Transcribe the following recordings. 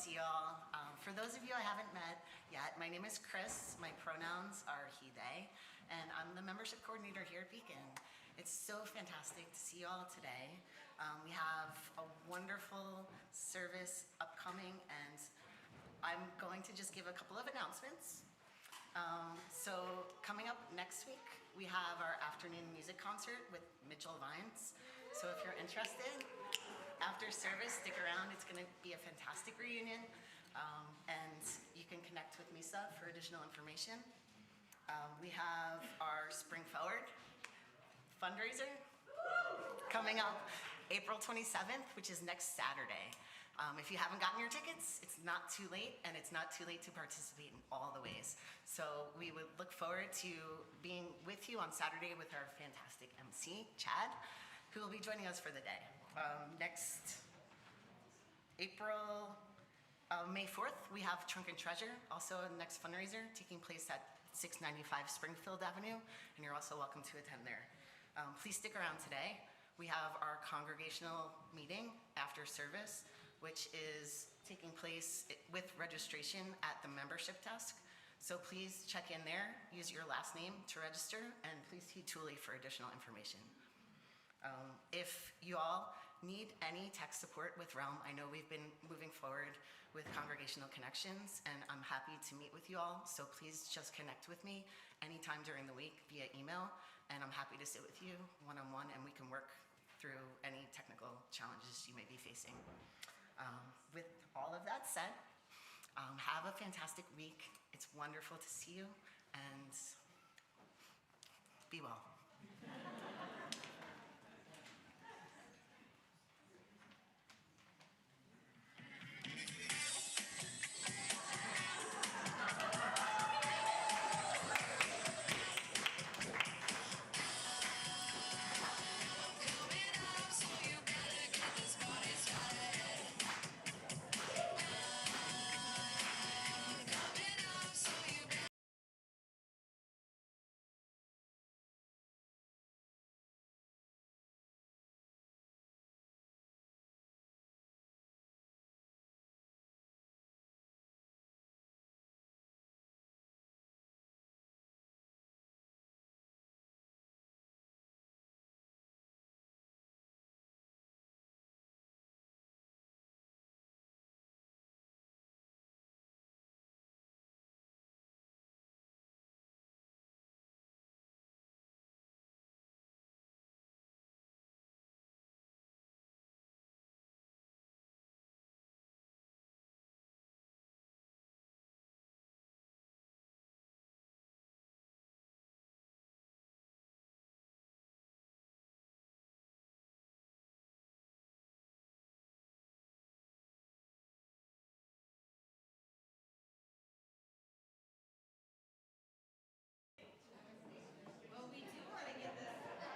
see y'all. For those of you I haven't met yet, my name is Chris. My pronouns are he, they, and I'm the membership coordinator here at Beacon. It's so fantastic to see y'all today. We have a wonderful service upcoming, and I'm going to just give a couple of announcements. So coming up next week, we have our afternoon music concert with Mitchell Vines. So if you're interested, after service, stick around. It's going to be a fantastic reunion, and you can connect with Misa for additional information. We have our Spring Forward fundraiser coming up April 27th, which is next Saturday. If you haven't gotten your tickets, it's not too late, and it's not too late to participate in all the ways. So we would look forward to being with you on Saturday with our fantastic MC, Chad, who will be joining us for the day. Next April, May 4th, we have Trunk and Treasure, also a next fundraiser taking place at 695 Springfield Avenue, and you're also welcome to attend there. Please stick around today. We have our congregational meeting after service, which is taking place with registration at the membership desk. So please check in there, use your last name to register, and please see Thule for additional information. If you all need any tech support with Realm, I know we've been moving forward with Congregational Connections, and I'm happy to meet with you all, so please just connect with me anytime during the week via email, and I'm happy to sit with you one-on-one, and we can work through any technical challenges you may be facing. With all of that said, have a fantastic week. It's wonderful to see you, and be well.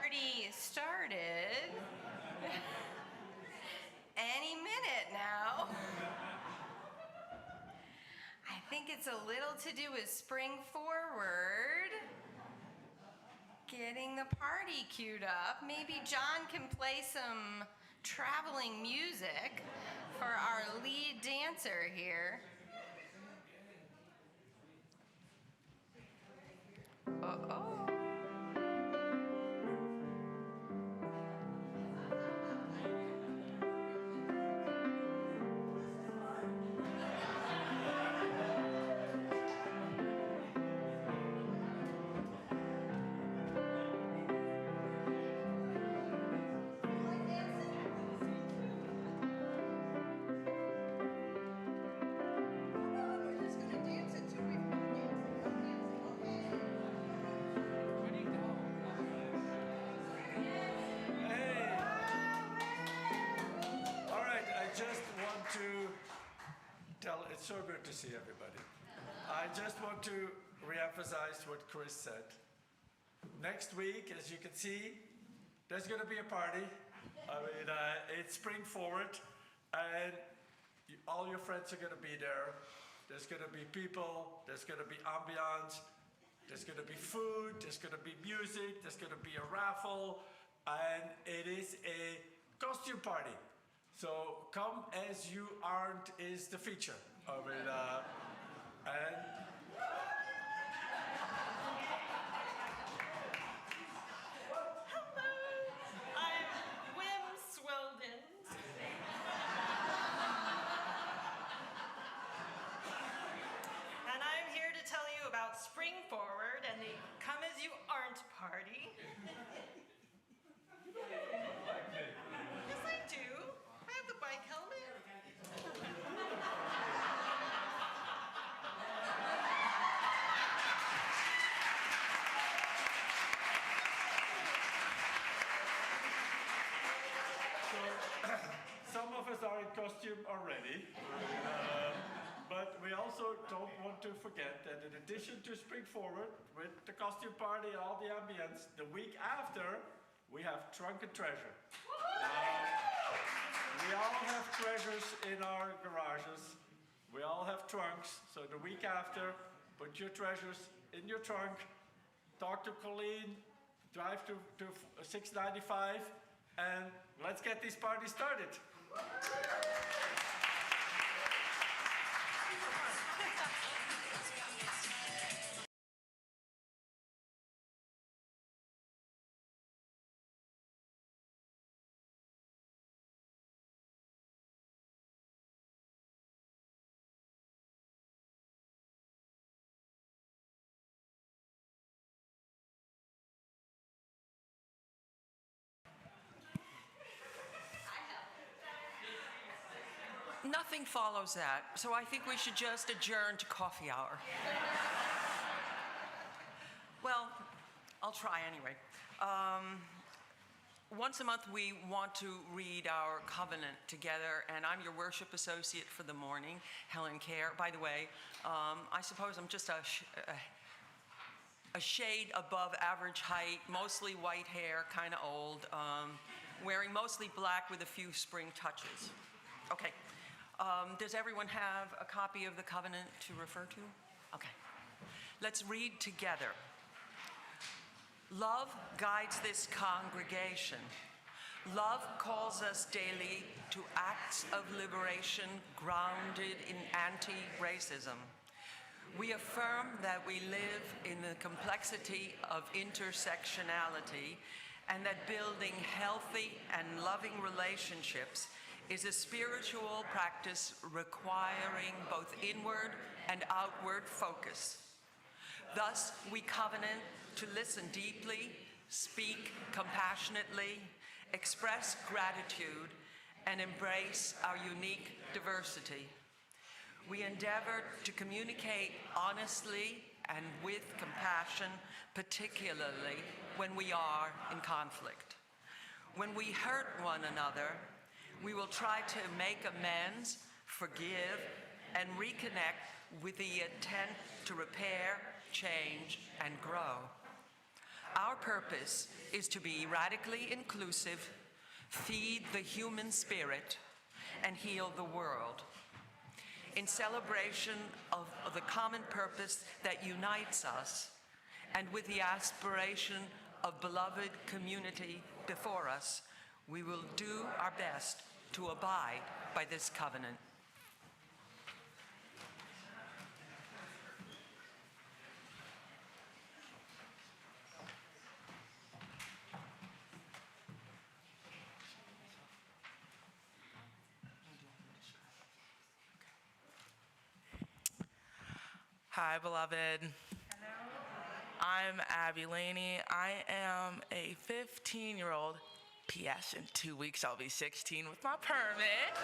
Party started any minute now. I think it's a little to do with Spring Forward, getting the party queued up. Maybe John can play some traveling music for our lead dancer here. Uh-oh. It's so good to see everybody. I just want to reemphasize what Chris said. Next week, as you can see, there's going to be a party. I mean, it's Spring Forward, and all your friends are going to be there. There's going to be people, there's going to be ambiance, there's going to be food, there's going to be music, there's going to be a raffle, and it is a costume party. So come as you aren't is the feature of it. And Hello, I'm Wim Swildens. And I'm here to tell you about Spring Forward and the Come As You Aren't party. Yes, I do. I have the bike helmet. some of us are in costume already, but we also don't want to forget that in addition to Spring Forward, with the costume party and all the ambience, the week after, we have Trunk and Treasure. We all have treasures in our garages. We all have trunks, so the week after, put your treasures in your trunk, talk to Colleen, drive to 695, and let's get this party started. Nothing follows that, so I think we should just adjourn to coffee hour. Well, I'll try anyway. Once a month, we want to read our covenant together, and I'm your worship associate for the morning, Helen Kerr. By the way, I suppose I'm just a shade above average height, mostly white hair, kind of old, wearing mostly black with a few spring touches. Okay. Does everyone have a copy of the covenant to refer to? Okay. Let's read together. Love guides this congregation. Love calls us daily to acts of liberation grounded in anti-racism. We affirm that we live in the complexity of intersectionality and that building healthy and loving relationships is a spiritual practice requiring both inward and outward focus. Thus, we covenant to listen deeply, speak compassionately, express gratitude, and embrace our unique diversity. We endeavor to communicate honestly and with compassion, particularly when we are in conflict. When we hurt one another, we will try to make amends, forgive, and reconnect with the intent to repair, change, and grow. Our purpose is to be radically inclusive, feed the human spirit, and heal the world. In celebration of the common purpose that unites us, and with the aspiration of beloved community before us, we will do our best to abide by this covenant. Hi, beloved. Hello. I'm Abby Laney. I am a 15-year-old. P.S. In 2 weeks, I'll be 16 with my permit.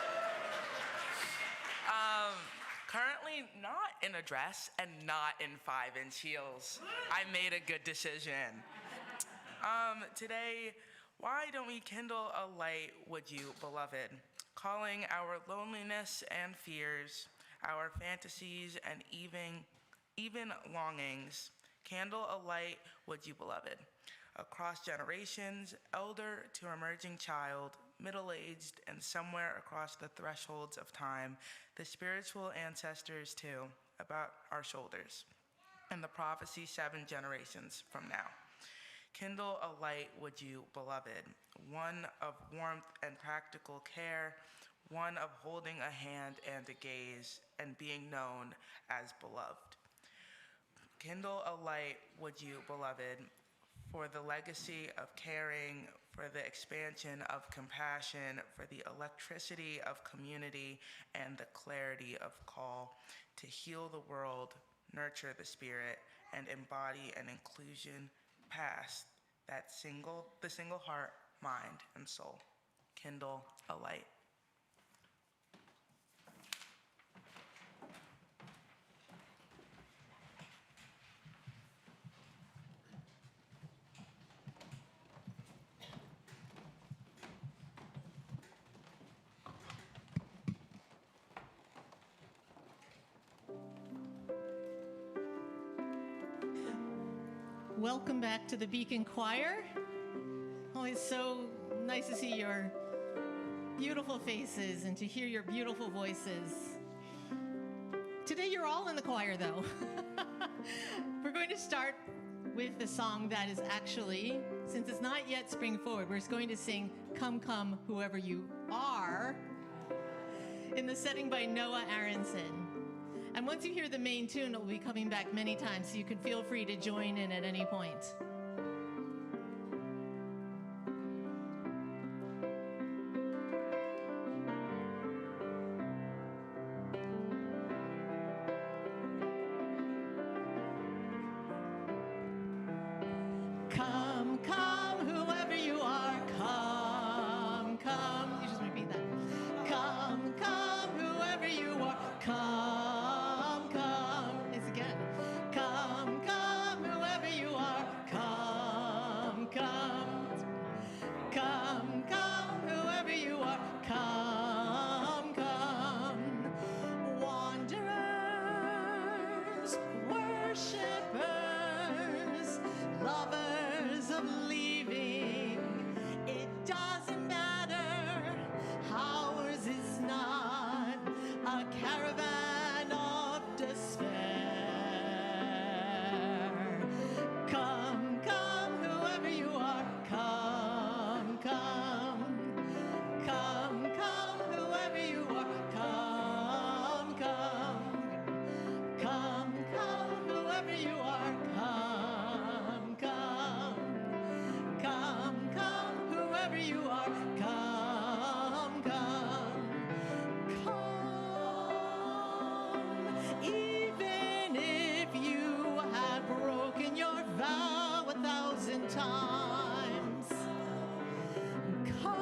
Currently not in a dress and not in 5-inch heels. I made a good decision. Today, why don't we kindle a light, would you, beloved? Calling our loneliness and fears, our fantasies and even longings. Candle a light, would you, beloved? Across generations, elder to emerging child, middle-aged, and somewhere across the thresholds of time, the spiritual ancestors too, about our shoulders, and the prophecy 7 generations from now. Kindle a light, would you, beloved, one of warmth and practical care, one of holding a hand and a gaze and being known as beloved. Kindle a light, would you, beloved, for the legacy of caring, for the expansion of compassion, for the electricity of community and the clarity of call to heal the world, nurture the spirit, and embody an inclusion past the single heart, mind, and soul. Kindle a light. Welcome back to the Beacon Choir. Always so nice to see your beautiful faces and to hear your beautiful voices. Today you're all in the choir though. We're going to start with the song that is actually, since it's not yet Spring Forward, we're going to sing Come Come Whoever You Are in the setting by Noah Aronson. And once you hear the main tune, it will be coming back many times, so you can feel free to join in at any point. Come, come, whoever you are, come, come. You just repeat that. Come, come, whoever you are, come, come. It's again. Come, come, whoever you are, come, come. Come, come, whoever you are, come, come. Wanderers, worshipers, lovers of leaving, it doesn't matter. Ours is not a caravan of despair. Come, come, whoever you are, come, come. Come, come, whoever you are, come, come. Come, come, whoever you are, come, come. Come, come, whoever you are, come, come. Come, even if you have broken your vow 1,000 times. Come,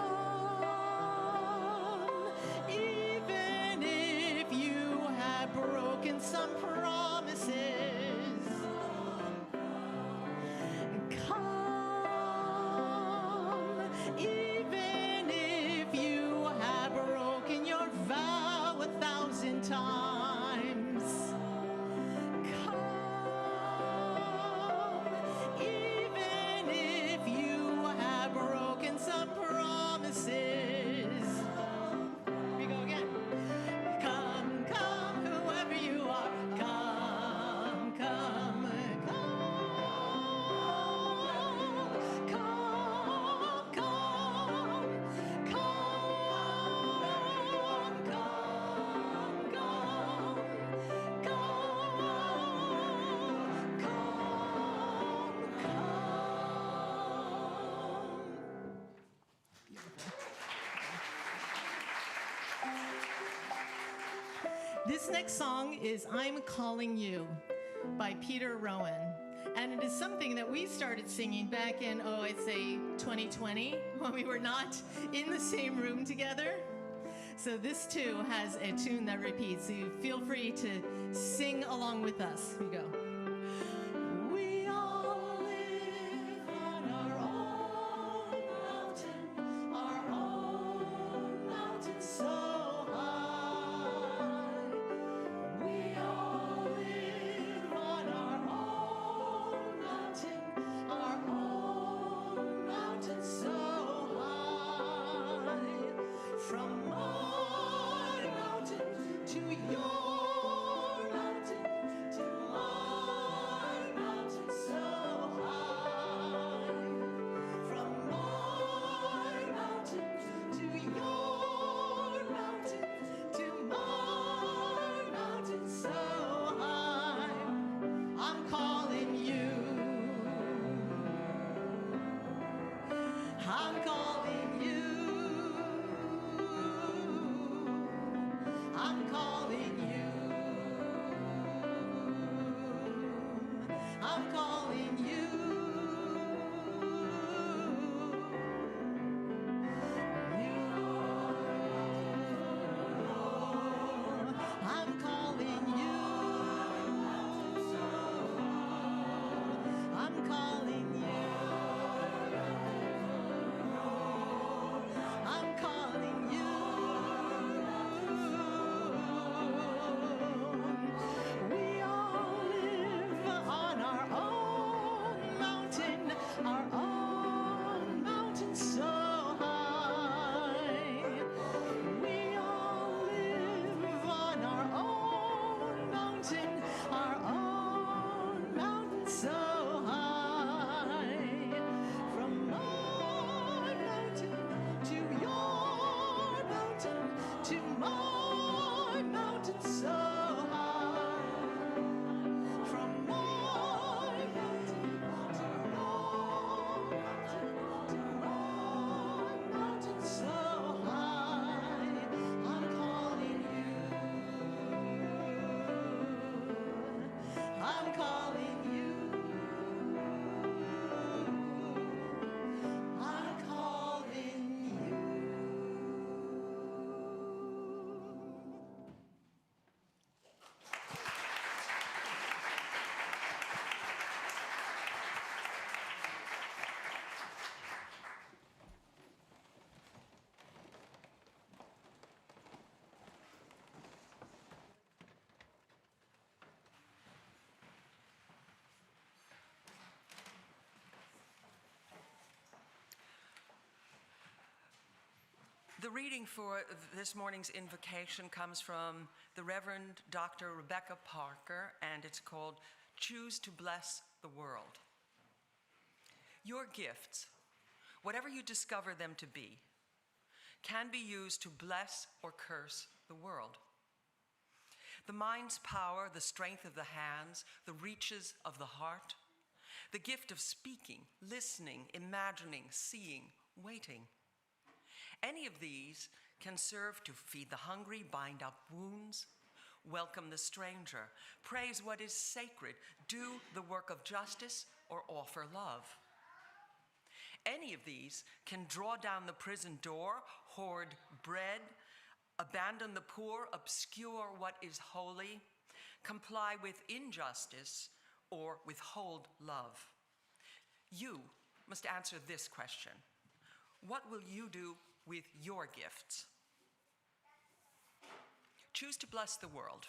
even if you have broken some promises. Come, even if you have broken your vow 1,000 times. Come, even if you have broken some promises. Here we go again. Come, come, whoever you are, come, come, come, come, come, come, come, This next song is I'm Calling You by Peter Rowan. And it is something that we started singing back in, I'd say 2020, when we were not in the same room together. So this too has a tune that repeats, so you feel free to sing along with us. Here we go. We all live on our own mountain so high. We all live on our own mountain so high. From my mountain to your mountain to my I'm calling you. I'm calling you. I'm calling you. I'm calling you. We all live on our own mountain so high. We all live on our own mountain so high. From my mountain to your mountain to my mountain so high. From my mountain to your mountain so high. I'm calling you. I'm calling you. I'm calling you. The reading for this morning's invocation comes from the Reverend Dr. Rebecca Parker, and it's called Choose to Bless the World. Your gifts, whatever you discover them to be, can be used to bless or curse the world. The mind's power, the strength of the hands, the reaches of the heart, the gift of speaking, listening, imagining, seeing, waiting. Any of these can serve to feed the hungry, bind up wounds, welcome the stranger, praise what is sacred, do the work of justice, or offer love. Any of these can draw down the prison door, hoard bread, abandon the poor, obscure what is holy, comply with injustice, or withhold love. You must answer this question. What will you do with your gifts? Choose to bless the world.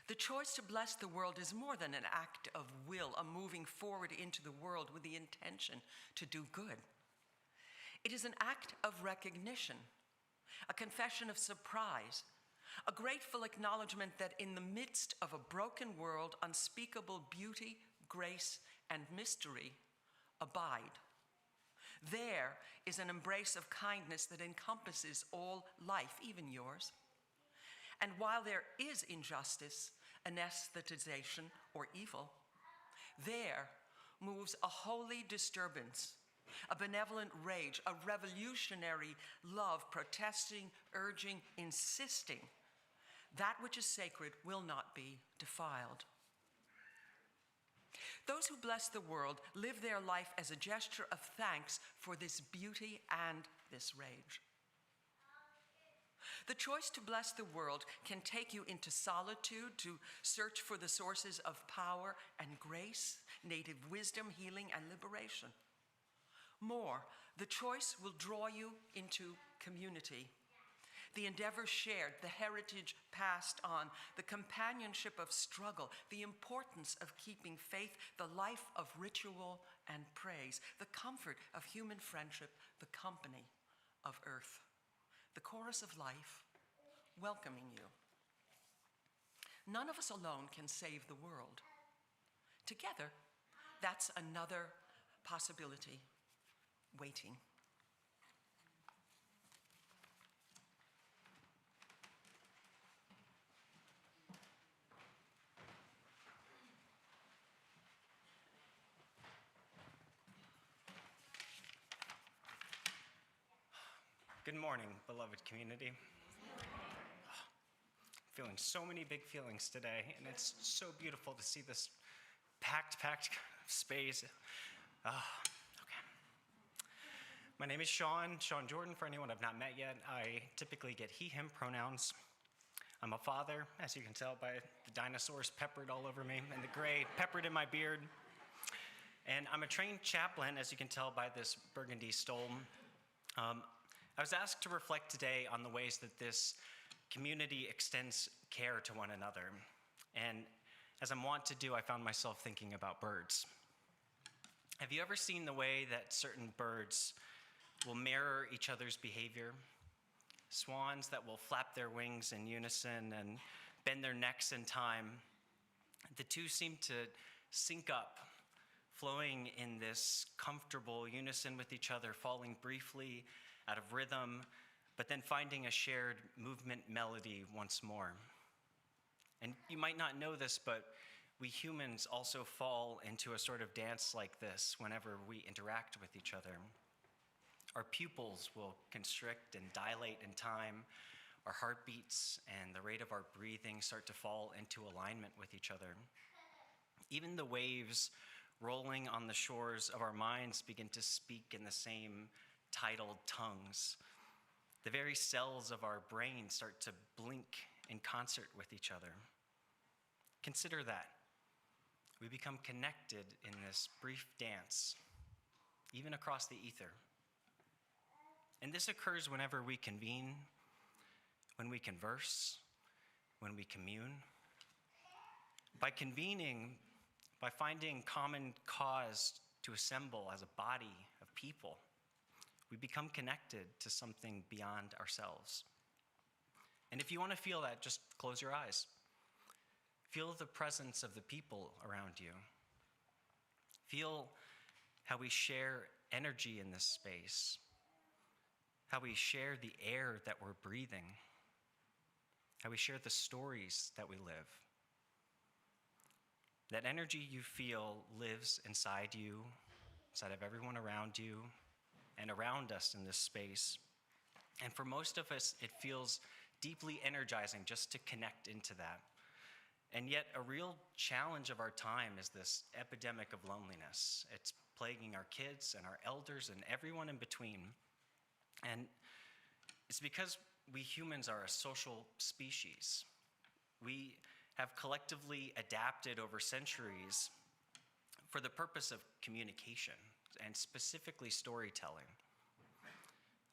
The choice to bless the world is more than an act of will, a moving forward into the world with the intention to do good. It is an act of recognition, a confession of surprise, a grateful acknowledgement that in the midst of a broken world, unspeakable beauty, grace, and mystery abide. There is an embrace of kindness that encompasses all life, even yours. And while there is injustice, anesthetization, or evil, there moves a holy disturbance, a benevolent rage, a revolutionary love, protesting, urging, insisting that which is sacred will not be defiled. Those who bless the world live their life as a gesture of thanks for this beauty and this rage. The choice to bless the world can take you into solitude to search for the sources of power and grace, native wisdom, healing, and liberation. More, the choice will draw you into community. The endeavor shared, the heritage passed on, the companionship of struggle, the importance of keeping faith, the life of ritual and praise, the comfort of human friendship, the company of earth. The chorus of life, welcoming you. None of us alone can save the world. Together, that's another possibility waiting. Good morning, beloved community. Feeling so many big feelings today, and it's so beautiful to see this packed space. Okay. My name is Sean Jordan, for anyone I've not met yet. I typically get he, him pronouns. I'm a father, as you can tell by the dinosaurs peppered all over me and the gray peppered in my beard. And I'm a trained chaplain, as you can tell by this burgundy stole. I was asked to reflect today on the ways that this community extends care to one another. And as I'm wont to do, I found myself thinking about birds. Have you ever seen the way that certain birds will mirror each other's behavior? Swans that will flap their wings in unison and bend their necks in time. The two seem to sync up, flowing in this comfortable unison with each other, falling briefly out of rhythm, but then finding a shared movement melody once more. And you might not know this, but we humans also fall into a sort of dance like this whenever we interact with each other. Our pupils will constrict and dilate in time. Our heartbeats and the rate of our breathing start to fall into alignment with each other. Even the waves rolling on the shores of our minds begin to speak in the same tidal tongues. The very cells of our brain start to blink in concert with each other. Consider that. We become connected in this brief dance, even across the ether. And this occurs whenever we convene, when we converse, when we commune. By convening, by finding common cause to assemble as a body of people, we become connected to something beyond ourselves. And if you want to feel that, just close your eyes. Feel the presence of the people around you. Feel how we share energy in this space, how we share the air that we're breathing, how we share the stories that we live. That energy you feel lives inside you, inside of everyone around you, and around us in this space. And for most of us, it feels deeply energizing just to connect into that. And yet, a real challenge of our time is this epidemic of loneliness. It's plaguing our kids and our elders and everyone in between. And it's because we humans are a social species. We have collectively adapted over centuries for the purpose of communication, and specifically storytelling.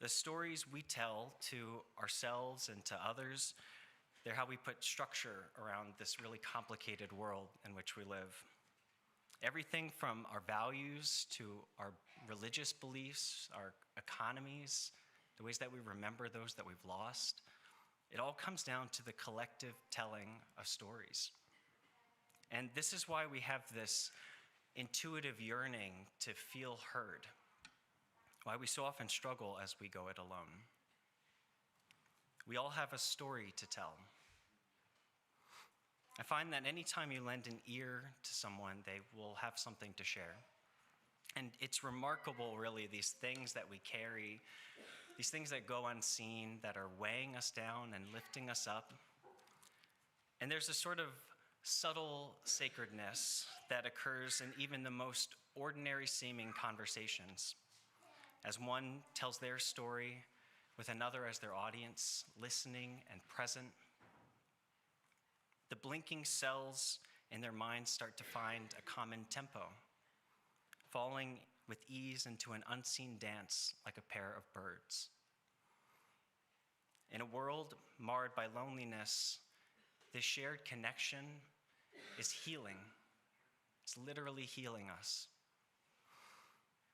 The stories we tell to ourselves and to others, they're how we put structure around this really complicated world in which we live. Everything from our values to our religious beliefs, our economies, the ways that we remember those that we've lost, it all comes down to the collective telling of stories. And this is why we have this intuitive yearning to feel heard, why we so often struggle as we go it alone. We all have a story to tell. I find that anytime you lend an ear to someone, they will have something to share. And it's remarkable, really, these things that we carry, these things that go unseen, that are weighing us down and lifting us up. And there's a sort of subtle sacredness that occurs in even the most ordinary seeming conversations. As one tells their story with another as their audience, listening and present, the blinking cells in their minds start to find a common tempo, falling with ease into an unseen dance like a pair of birds. In a world marred by loneliness, this shared connection is healing. It's literally healing us.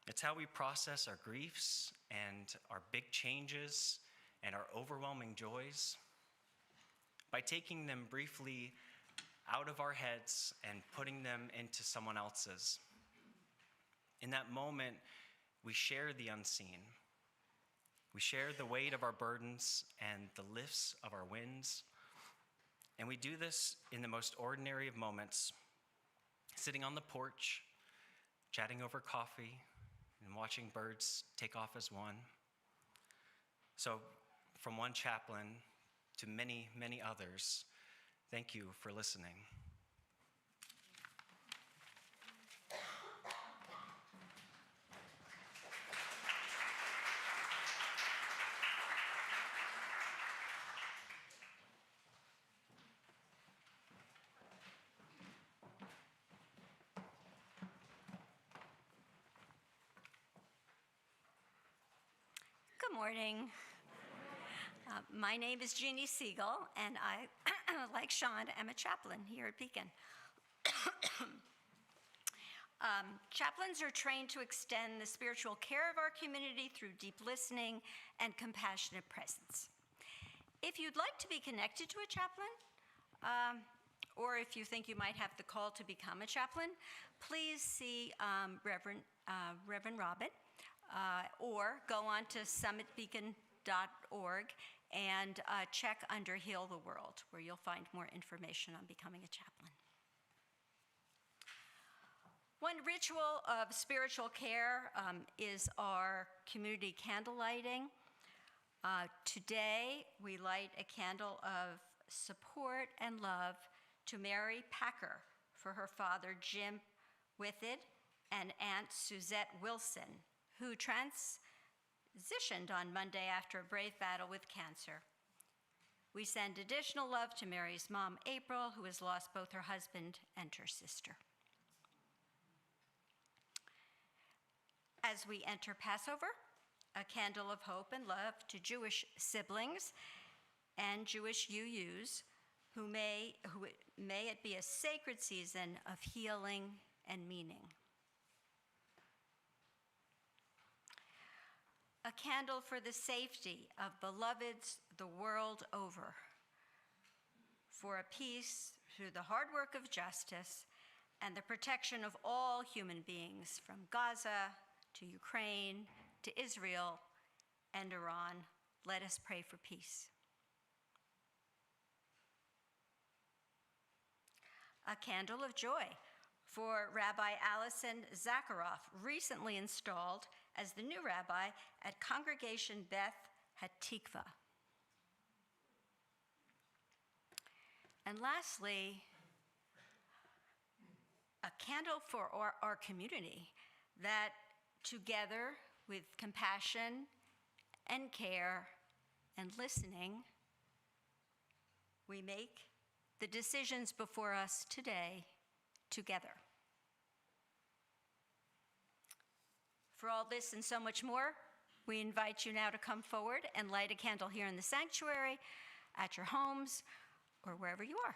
It's how we process our griefs and our big changes and our overwhelming joys, by taking them briefly out of our heads and putting them into someone else's. In that moment, we share the unseen. We share the weight of our burdens and the lifts of our winds. And we do this in the most ordinary of moments, sitting on the porch, chatting over coffee, and watching birds take off as one. So, from one chaplain to many, many others, thank you for listening. Good morning. My name is Jeannie Siegel, and I, like Sean, am a chaplain here at Beacon. Chaplains are trained to extend the spiritual care of our community through deep listening and compassionate presence. If you'd like to be connected to a chaplain, or if you think you might have the call to become a chaplain, please see Reverend Robin, or go on to summitbeacon.org and check under Heal the World, where you'll find more information on becoming a chaplain. One ritual of spiritual care is our community candle lighting. Today, we light a candle of support and love to Mary Packer for her father, Jim Withid, and Aunt Suzette Wilson, who transitioned on Monday after a brave battle with cancer. We send additional love to Mary's mom, April, who has lost both her husband and her sister. As we enter Passover, a candle of hope and love to Jewish siblings and Jewish UUs, who may it be a sacred season of healing and meaning. A candle for the safety of beloveds the world over, for a peace through the hard work of justice and the protection of all human beings, from Gaza to Ukraine to Israel and Iran. Let us pray for peace. A candle of joy for Rabbi Allison Zakharoff, recently installed as the new rabbi at Congregation Beth Hatikva. And lastly, a candle for our community, that together with compassion and care and listening, we make the decisions before us today together. For all this and so much more, we invite you now to come forward and light a candle here in the sanctuary, at your homes, or wherever you are.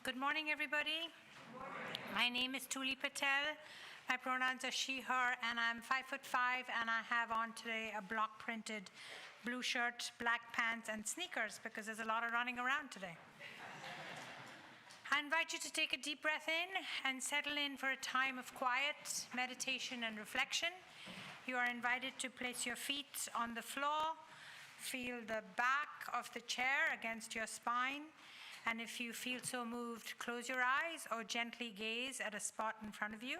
Good morning, everybody. My name is Tuli Patel. My pronouns are she, her, and I'm 5'5", and I have on today a block printed blue shirt, black pants, and sneakers because there's a lot of running around today. I invite you to take a deep breath in and settle in for a time of quiet meditation and reflection. You are invited to place your feet on the floor, feel the back of the chair against your spine, and if you feel so moved, close your eyes or gently gaze at a spot in front of you,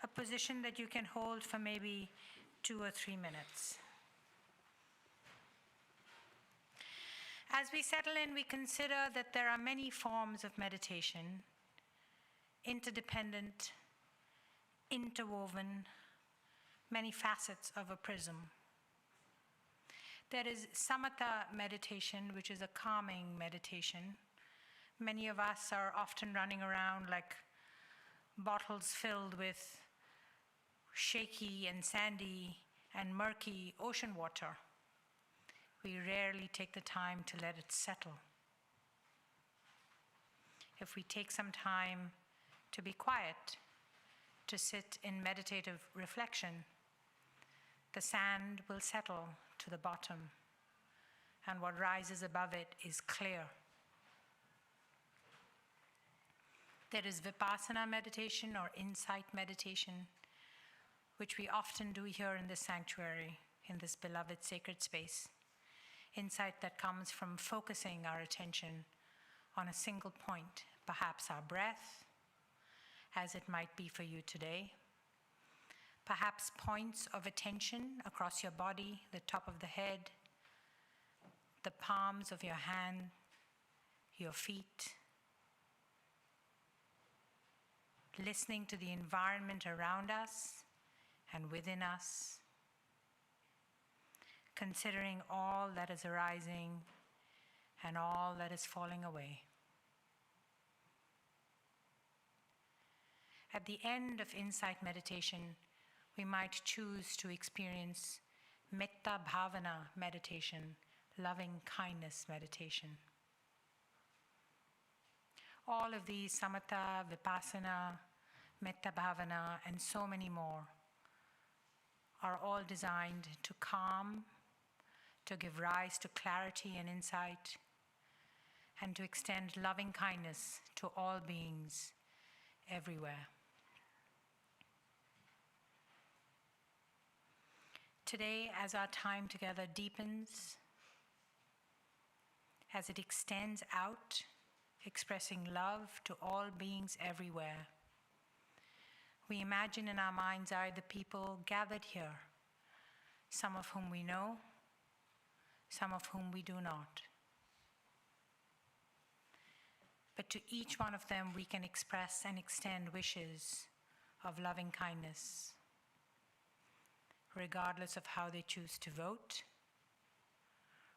a position that you can hold for maybe 2 or 3 minutes. As we settle in, we consider that there are many forms of meditation, interdependent, interwoven, many facets of a prism. There is samatha meditation, which is a calming meditation. Many of us are often running around like bottles filled with shaky and sandy and murky ocean water. We rarely take the time to let it settle. If we take some time to be quiet, to sit in meditative reflection, the sand will settle to the bottom, and what rises above it is clear. There is vipassana meditation or insight meditation, which we often do here in this sanctuary, in this beloved sacred space. Insight that comes from focusing our attention on a single point, perhaps our breath, as it might be for you today. Perhaps points of attention across your body, the top of the head, the palms of your hand, your feet. Listening to the environment around us and within us. Considering all that is arising and all that is falling away. At the end of insight meditation, we might choose to experience metta bhavana meditation, loving kindness meditation. All of these, samatha, vipassana, metta bhavana, and so many more, are all designed to calm, to give rise to clarity and insight, and to extend loving kindness to all beings everywhere. Today, as our time together deepens, as it extends out, expressing love to all beings everywhere, we imagine in our mind's eye the people gathered here, some of whom we know, some of whom we do not. But to each one of them we can express and extend wishes of loving kindness, regardless of how they choose to vote,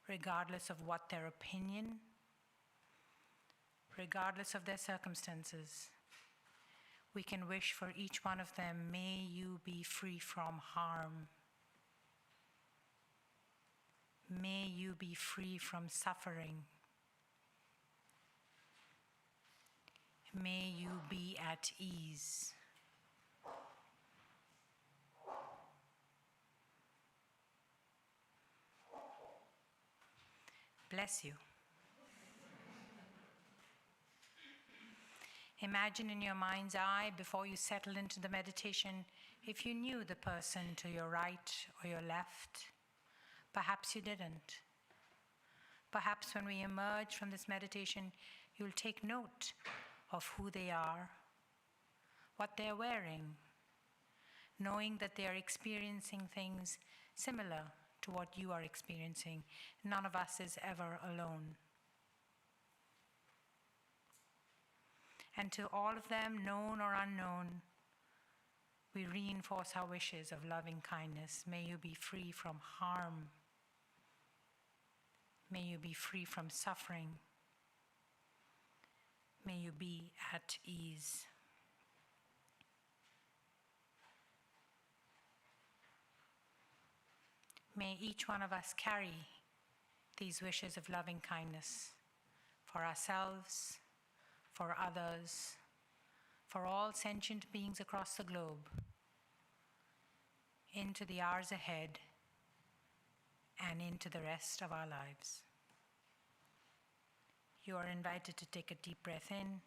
regardless of what their opinion, regardless of their circumstances. We can wish for each one of them, may you be free from harm. May you be free from suffering. May you be at ease. Bless you. Imagine in your mind's eye, before you settle into the meditation, if you knew the person to your right or your left. Perhaps you didn't. Perhaps when we emerge from this meditation, you'll take note of who they are, what they're wearing, knowing that they are experiencing things similar to what you are experiencing. None of us is ever alone. And to all of them, known or unknown, we reinforce our wishes of loving kindness. May you be free from harm. May you be free from suffering. May you be at ease. May each one of us carry these wishes of loving kindness for ourselves, for others, for all sentient beings across the globe, into the hours ahead and into the rest of our lives. You are invited to take a deep breath in,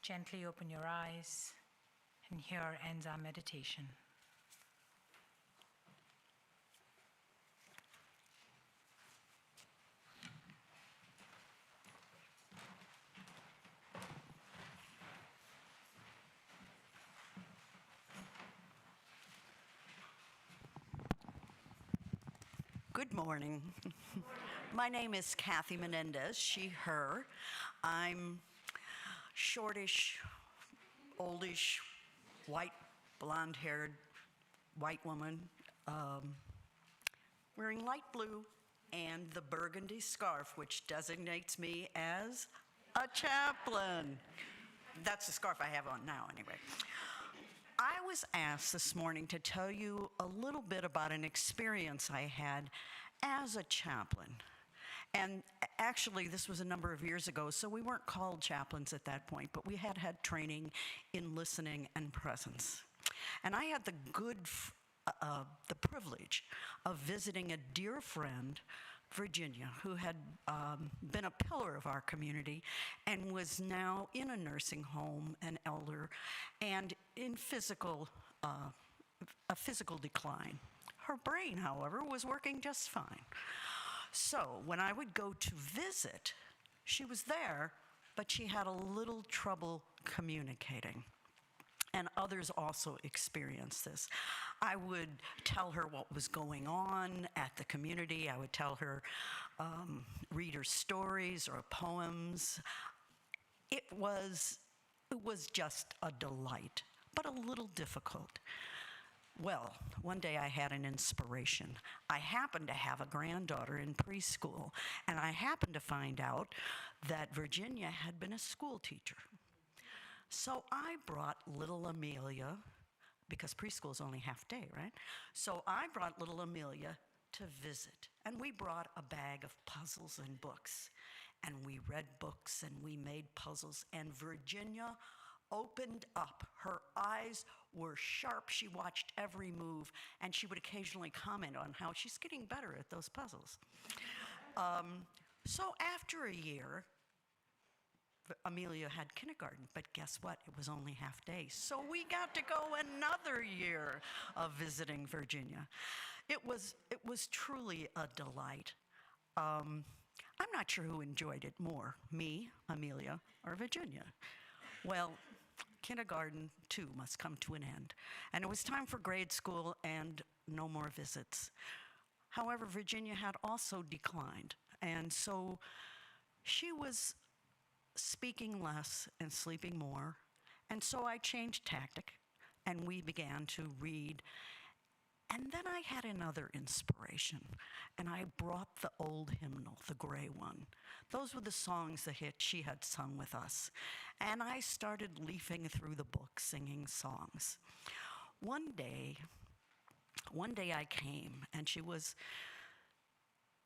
gently open your eyes, and here ends our meditation. Good morning. My name is Kathy Menendez, she, her. I'm shortish, oldish, white, blonde-haired white woman, wearing light blue and the burgundy scarf, which designates me as a chaplain. That's the scarf I have on now, anyway. I was asked this morning to tell you a little bit about an experience I had as a chaplain. And actually, this was a number of years ago, so we weren't called chaplains at that point, but we had had training in listening and presence. And I had the privilege of visiting a dear friend, Virginia, who had been a pillar of our community and was now in a nursing home, an elder, and in a physical decline. Her brain, however, was working just fine. So when I would go to visit, she was there, but she had a little trouble communicating. And others also experienced this. I would tell her what was going on at the community. I would tell her, read her stories or poems. It was just a delight, but a little difficult. Well, one day I had an inspiration. I happened to have a granddaughter in preschool, and I happened to find out that Virginia had been a school teacher. So I brought little Amelia, because preschool is only half day, right? So I brought little Amelia to visit, and we brought a bag of puzzles and books, and we read books and we made puzzles, and Virginia opened up. Her eyes were sharp. She watched every move, and she would occasionally comment on how she's getting better at those puzzles. So after a year, Amelia had kindergarten, but guess what? It was only half day. So we got to go another year of visiting Virginia. It was truly a delight. I'm not sure who enjoyed it more, me, Amelia, or Virginia. Well, kindergarten, too, must come to an end. And it was time for grade school and no more visits. However, Virginia had also declined. And so she was speaking less and sleeping more. And so I changed tactic, and we began to read. And then I had another inspiration, and I brought the old hymnal, the gray one. Those were the songs that she had sung with us. And I started leafing through the book, singing songs. One day I came, and she was,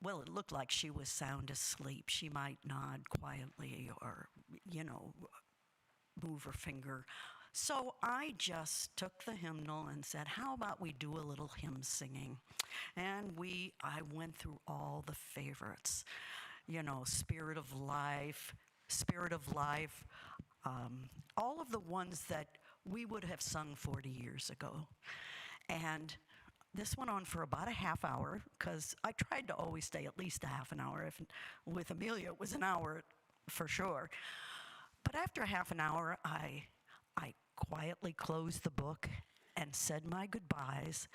well, it looked like she was sound asleep. She might nod quietly or, move her finger. So I just took the hymnal and said, how about we do a little hymn singing? And I went through all the favorites, Spirit of Life, all of the ones that we would have sung 40 years ago. And this went on for about a half hour, because I tried to always stay at least a half an hour. If with Amelia, it was an hour for sure. But after a half an hour, I quietly closed the book and said my goodbyes,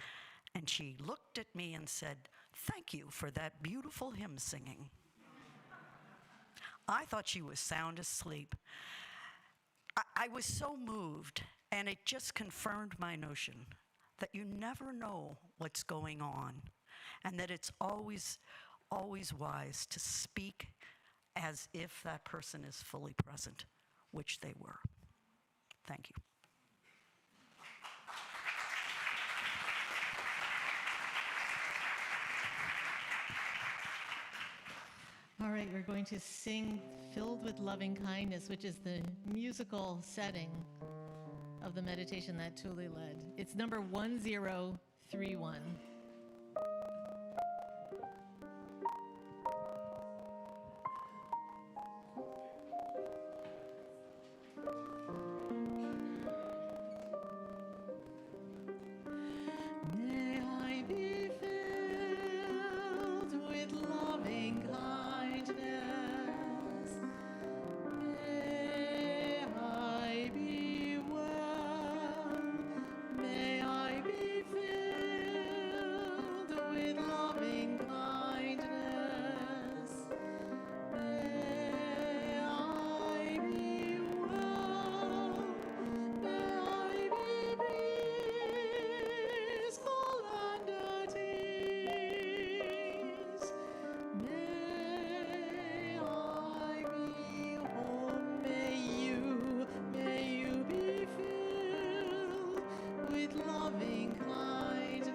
and she looked at me and said, "Thank you for that beautiful hymn singing." I thought she was sound asleep. I was so moved, and it just confirmed my notion that you never know what's going on, and that it's always wise to speak as if that person is fully present, which they were. Thank you. All right, we're going to sing filled with loving kindness, which is the musical setting of the meditation that Tuli led. It's number 1031. May I be filled with loving kindness. May I be well. May I be filled with loving kindness. May I be well. May I be peaceful and at ease. May I be home. May you be filled with loving kindness.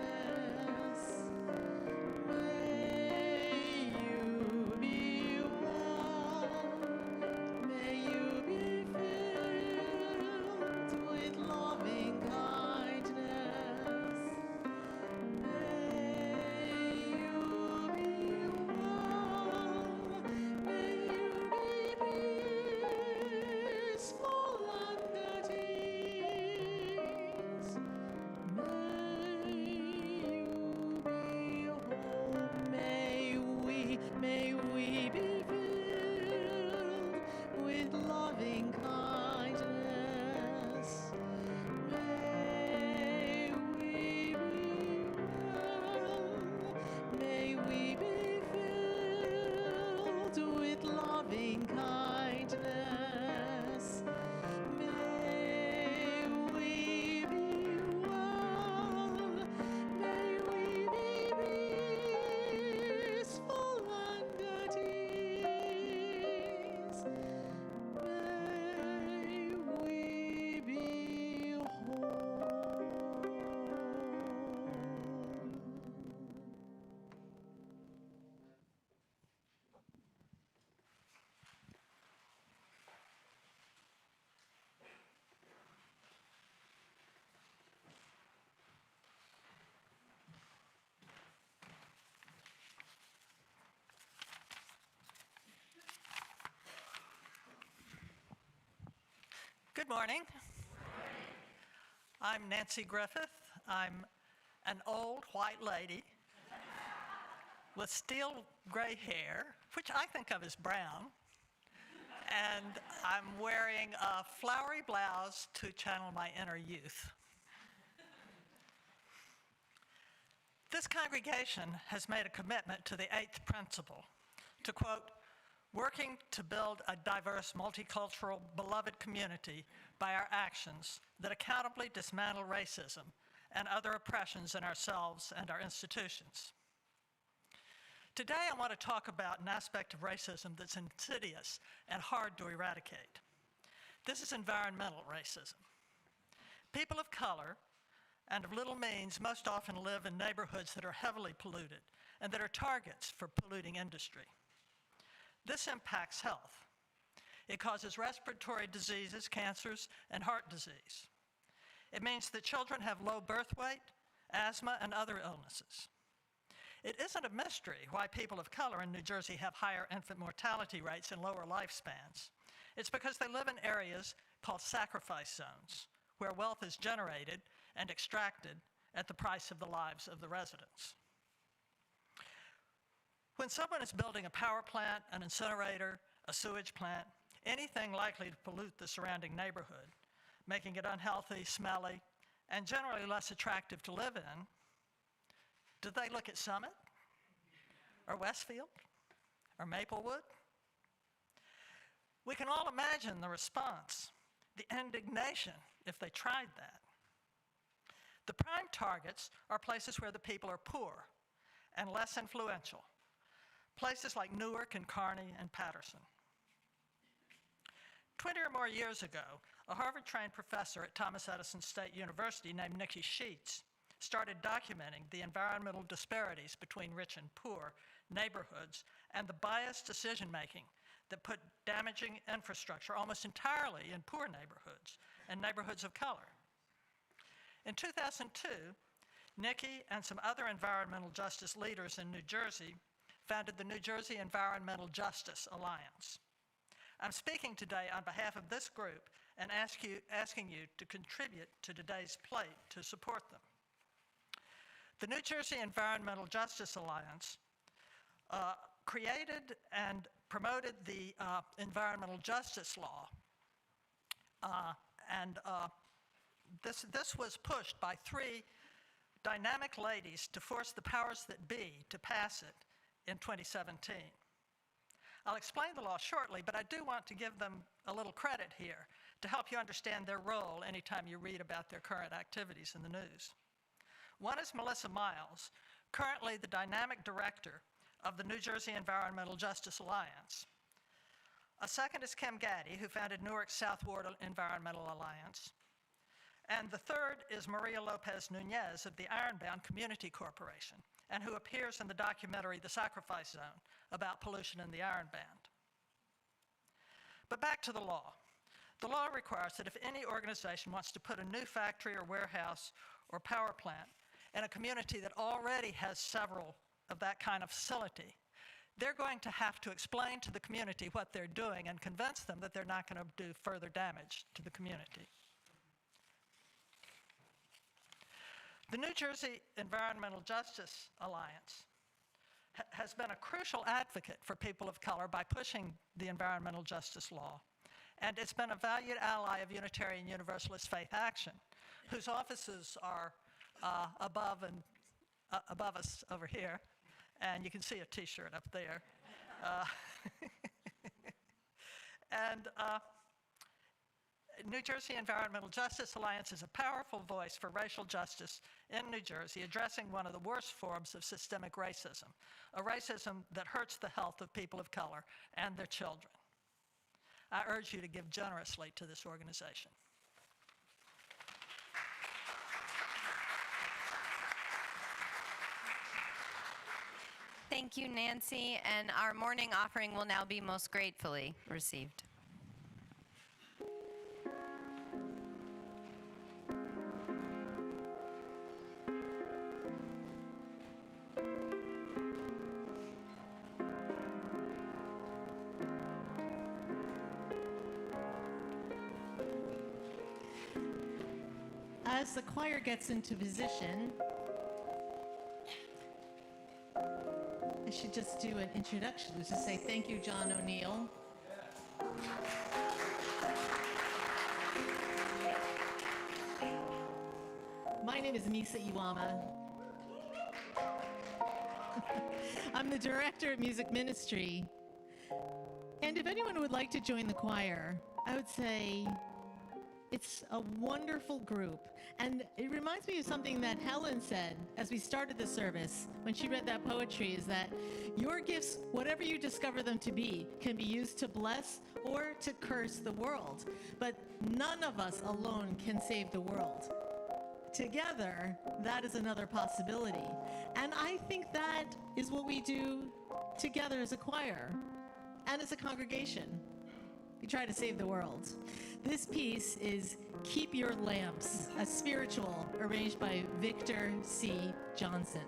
May you be well. May you be filled with loving kindness. May you be well. May you be peaceful and at ease. May you be home. May we be filled with loving kindness. May we be well. May we be filled with loving kindness. May we be well. May we be peaceful and at ease. May we be whole. Good morning. I'm Nancy Griffith. I'm an old white lady with steel gray hair, which I think of as brown, and I'm wearing a flowery blouse to channel my inner youth. This congregation has made a commitment to the 8th principle, to quote, working to build a diverse, multicultural, beloved community by our actions that accountably dismantle racism and other oppressions in ourselves and our institutions. Today, I want to talk about an aspect of racism that's insidious and hard to eradicate. This is environmental racism. People of color and of little means most often live in neighborhoods that are heavily polluted and that are targets for polluting industry. This impacts health. It causes respiratory diseases, cancers, and heart disease. It means that children have low birth weight, asthma, and other illnesses. It isn't a mystery why people of color in New Jersey have higher infant mortality rates and lower lifespans. It's because they live in areas called sacrifice zones, where wealth is generated and extracted at the price of the lives of the residents. When someone is building a power plant, an incinerator, a sewage plant, anything likely to pollute the surrounding neighborhood, making it unhealthy, smelly, and generally less attractive to live in, do they look at Summit or Westfield or Maplewood? We can all imagine the response, the indignation if they tried that. The prime targets are places where the people are poor and less influential, places like Newark and Kearney and Patterson. 20 or more years ago, a Harvard-trained professor at Thomas Edison State University named Nikki Sheets started documenting the environmental disparities between rich and poor neighborhoods and the biased decision-making that put damaging infrastructure almost entirely in poor neighborhoods and neighborhoods of color. In 2002, Nikki and some other environmental justice leaders in New Jersey founded the New Jersey Environmental Justice Alliance. I'm speaking today on behalf of this group and asking you to contribute to today's plate to support them. The New Jersey Environmental Justice Alliance created and promoted the environmental justice law, this was pushed by three dynamic ladies to force the powers that be to pass it in 2017. I'll explain the law shortly, but I do want to give them a little credit here to help you understand their role anytime you read about their current activities in the news. One is Melissa Miles, currently the dynamic director of the New Jersey Environmental Justice Alliance. A second is Kim Gaddy, who founded Newark's South Ward Environmental Alliance. And the third is Maria Lopez Nunez of the Ironbound Community Corporation, and who appears in the documentary The Sacrifice Zone about pollution in the Ironbound. But back to the law. The law requires that if any organization wants to put a new factory or warehouse or power plant in a community that already has several of that kind of facility, they're going to have to explain to the community what they're doing and convince them that they're not going to do further damage to the community. The New Jersey Environmental Justice Alliance has been a crucial advocate for people of color by pushing the environmental justice law. And it's been a valued ally of Unitarian Universalist Faith Action, whose offices are above us over here. And you can see a T-shirt up there. New Jersey Environmental Justice Alliance is a powerful voice for racial justice in New Jersey, addressing one of the worst forms of systemic racism, a racism that hurts the health of people of color and their children. I urge you to give generously to this organization. Thank you, Nancy, and our morning offering will now be most gratefully received. As the choir gets into position, I should just do an introduction. Let's just say thank you, John O'Neill. My name is Misa Iwama. I'm the director of music ministry. And if anyone would like to join the choir, I would say it's a wonderful group. And it reminds me of something that Helen said as we started the service when she read that poetry, is that your gifts, whatever you discover them to be, can be used to bless or to curse the world. But none of us alone can save the world. Together, that is another possibility. And I think that is what we do together as a choir and as a congregation. We try to save the world. This piece is Keep Your Lamps, a spiritual arranged by Victor C. Johnson.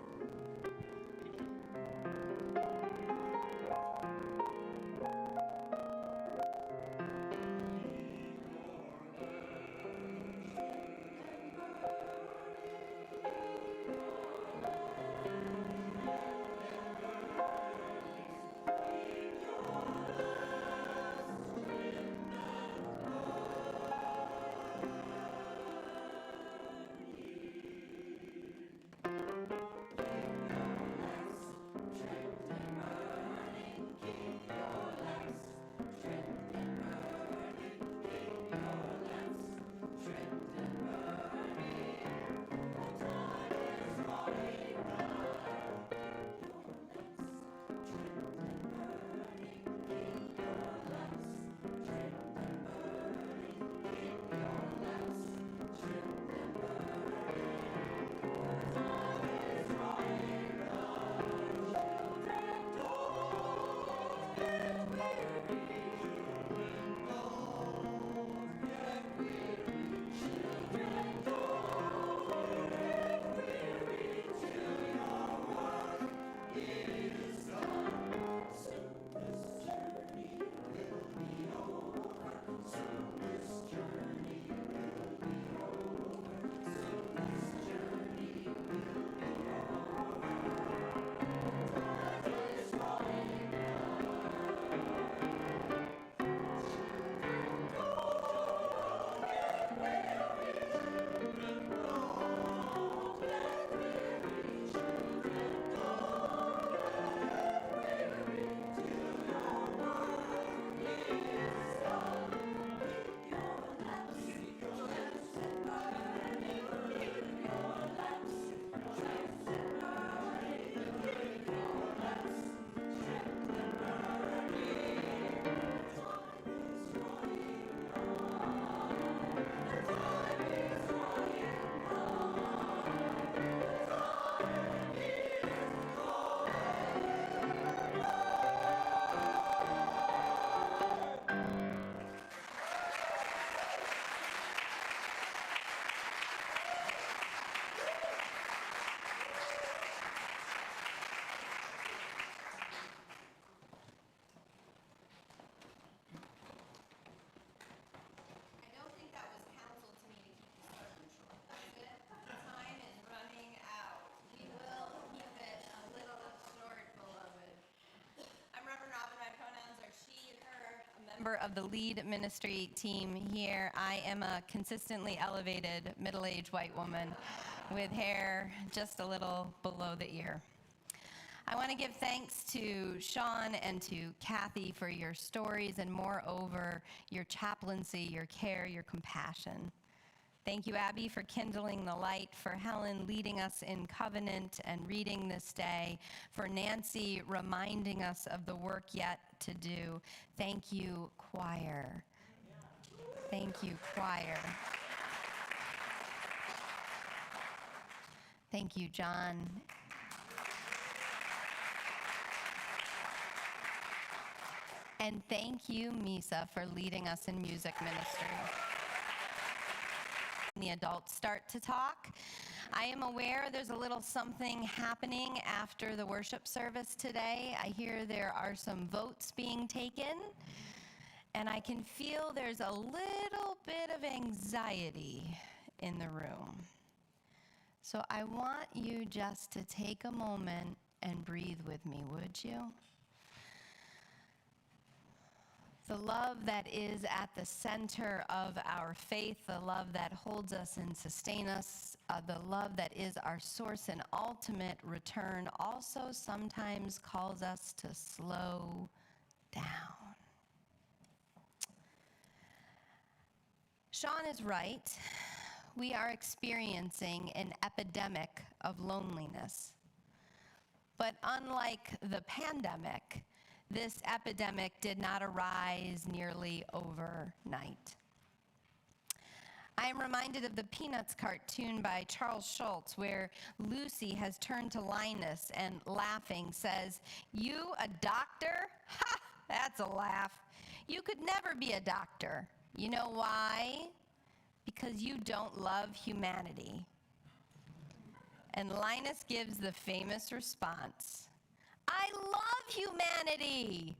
member of the lead ministry team here. I am a consistently elevated middle-aged white woman with hair just a little below the ear. I want to give thanks to Sean and to Kathy for your stories and moreover, your chaplaincy, your care, your compassion. Thank you, Abby, for kindling the light, for Helen leading us in covenant and reading this day, for Nancy reminding us of the work yet to do. Thank you, choir. Thank you, choir. Thank you, John. And thank you, Misa, for leading us in music ministry. The adults start to talk. I am aware there's a little something happening after the worship service today. I hear there are some votes being taken, and I can feel there's a little bit of anxiety in the room. So I want you just to take a moment and breathe with me, would you? The love that is at the center of our faith, the love that holds us and sustains us, the love that is our source and ultimate return also sometimes calls us to slow down. Sean is right. We are experiencing an epidemic of loneliness. But unlike the pandemic, this epidemic did not arise nearly overnight. I am reminded of the Peanuts cartoon by Charles Schulz, where Lucy has turned to Linus and, laughing, says, "You a doctor? Ha! That's a laugh. You could never be a doctor. You know why? Because you don't love humanity." And Linus gives the famous response, "I love humanity.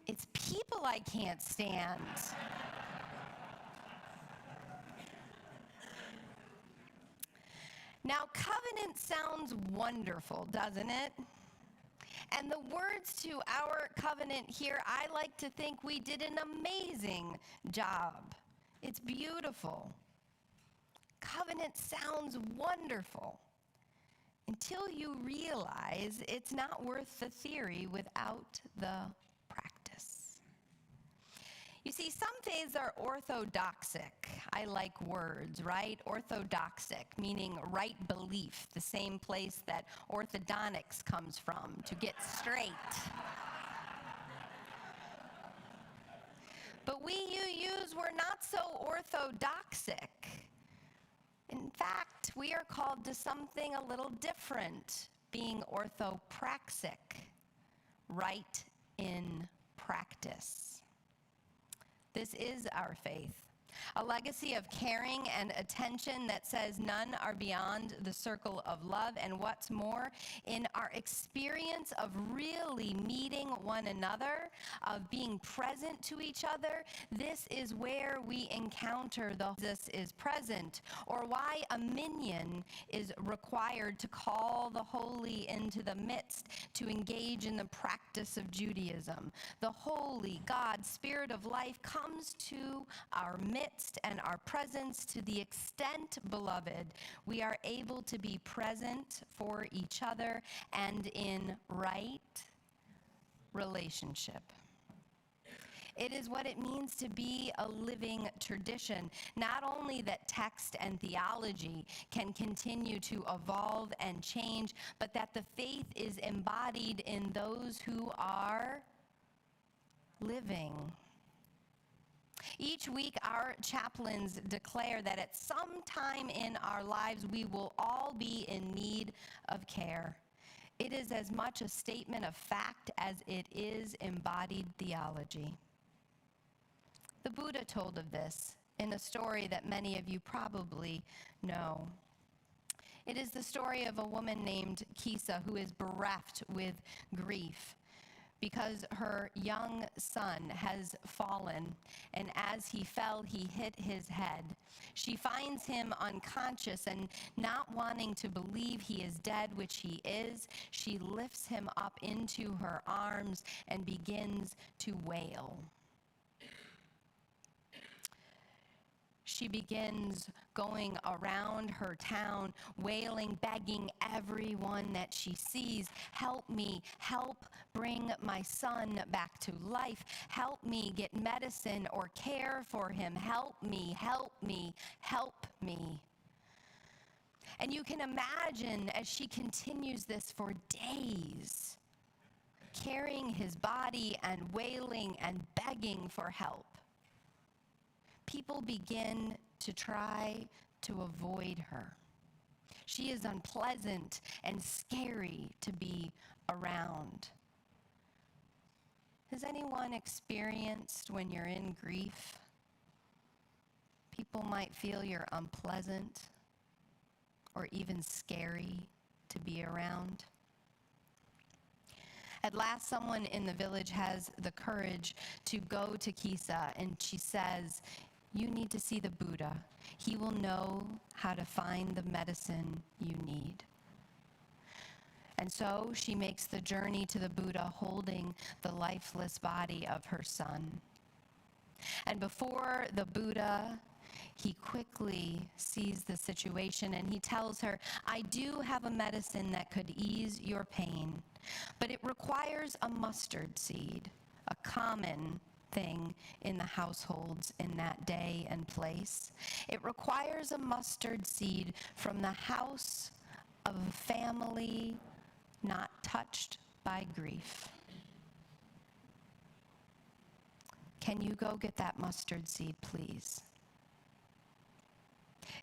It's people I can't stand." Now, covenant sounds wonderful, doesn't it? And the words to our covenant here, I like to think we did an amazing job. It's beautiful. Covenant sounds wonderful until you realize it's not worth the theory without the practice. You see, some faiths are orthodoxic. I like words, right? Orthodoxic, meaning right belief, the same place that orthodontics comes from, to get straight. But we UUs were not so orthodoxic. In fact, we are called to something a little different, being orthopraxic, right in practice. This is our faith, a legacy of caring and attention that says none are beyond the circle of love, and what's more, in our experience of really meeting one another, of being present to each other, this is where we encounter the Jesus is present, or why a minion is required to call the holy into the midst to engage in the practice of Judaism. The holy God, Spirit of life, comes to our midst and our presence to the extent, beloved, we are able to be present for each other and in right relationship. It is what it means to be a living tradition. Not only that text and theology can continue to evolve and change, but that the faith is embodied in those who are living. Each week, our chaplains declare that at some time in our lives, we will all be in need of care. It is as much a statement of fact as it is embodied theology. The Buddha told of this in a story that many of you probably know. It is the story of a woman named Kisa who is bereft with grief because her young son has fallen, and as he fell, he hit his head. She finds him unconscious, and not wanting to believe he is dead, which he is, she lifts him up into her arms and begins to wail. she begins going around her town, wailing, begging everyone that she sees, help me, help bring my son back to life, help me get medicine or care for him, help me, help me, help me. And you can imagine as she continues this for days, carrying his body and wailing and begging for help. People begin to try to avoid her. She is unpleasant and scary to be around. Has anyone experienced when you're in grief? People might feel you're unpleasant or even scary to be around. At last, someone in the village has the courage to go to Kisa, and she says, "You need to see the Buddha. He will know how to find the medicine you need." And so she makes the journey to the Buddha, holding the lifeless body of her son. And before the Buddha, he quickly sees the situation and he tells her, "I do have a medicine that could ease your pain, but it requires a mustard seed, a common thing in the households in that day and place. It requires a mustard seed from the house of a family not touched by grief. Can you go get that mustard seed, please?"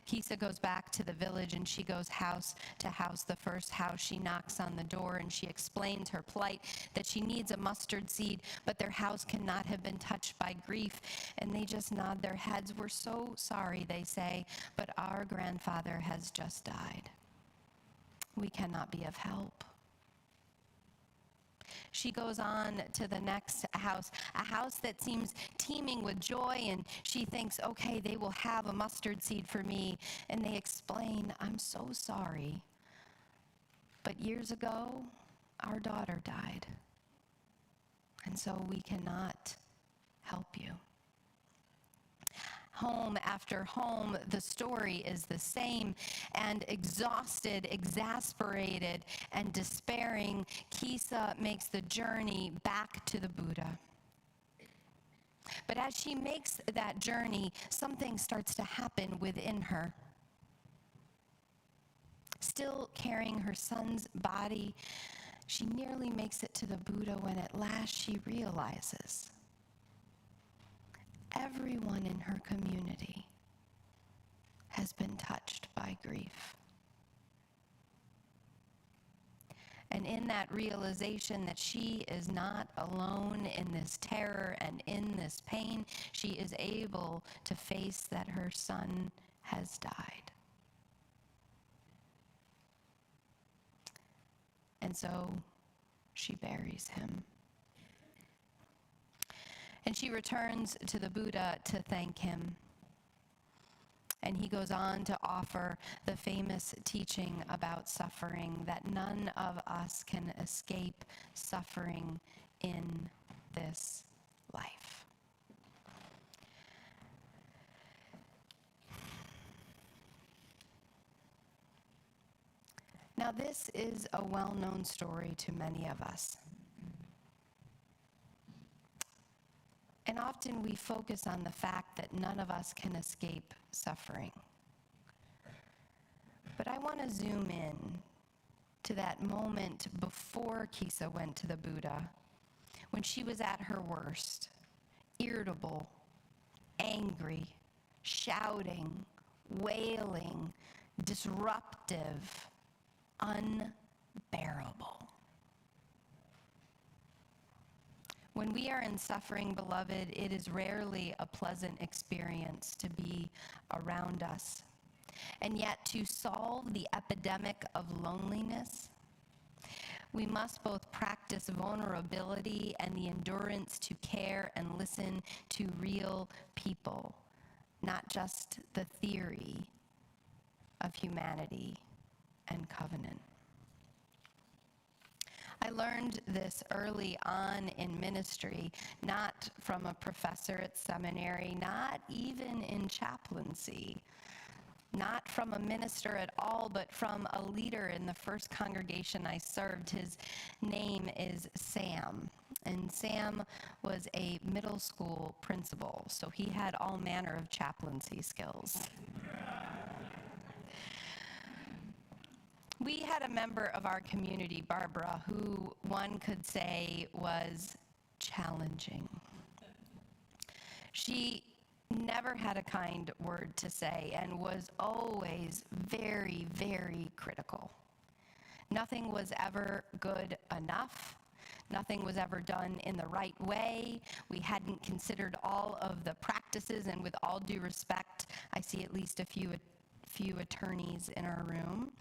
Kisa goes back to the village and she goes house to house. The first house, she knocks on the door and she explains her plight, that she needs a mustard seed, but their house cannot have been touched by grief. And they just nod their heads. "We're so sorry," they say, "but our grandfather has just died. We cannot be of help." She goes on to the next house, a house that seems teeming with joy, and she thinks, okay, they will have a mustard seed for me. And they explain, "I'm so sorry, but years ago, our daughter died, and so we cannot help you." Home after home, the story is the same, and exhausted, exasperated, and despairing, Kisa makes the journey back to the Buddha. But as she makes that journey, something starts to happen within her. Still carrying her son's body, she nearly makes it to the Buddha when at last she realizes everyone in her community has been touched by grief. And in that realization that she is not alone in this terror and in this pain, she is able to face that her son has died. And so she buries him. And she returns to the Buddha to thank him. And he goes on to offer the famous teaching about suffering, that none of us can escape suffering in this life. Now, this is a well-known story to many of us. And often we focus on the fact that none of us can escape suffering. But I want to zoom in to that moment before Kisa went to the Buddha, when she was at her worst, irritable, angry, shouting, wailing, disruptive, unbearable. When we are in suffering, beloved, it is rarely a pleasant experience to be around us. And yet, to solve the epidemic of loneliness, we must both practice vulnerability and the endurance to care and listen to real people, not just the theory of humanity and covenant. I learned this early on in ministry, not from a professor at seminary, not even in chaplaincy, not from a minister at all, but from a leader in the first congregation I served. His name is Sam, and Sam was a middle school principal, so he had all manner of chaplaincy skills. We had a member of our community, Barbara, who one could say was challenging. She never had a kind word to say and was always very, very critical. Nothing was ever good enough. Nothing was ever done in the right way. We hadn't considered all of the practices, and with all due respect, I see at least a few attorneys in our room.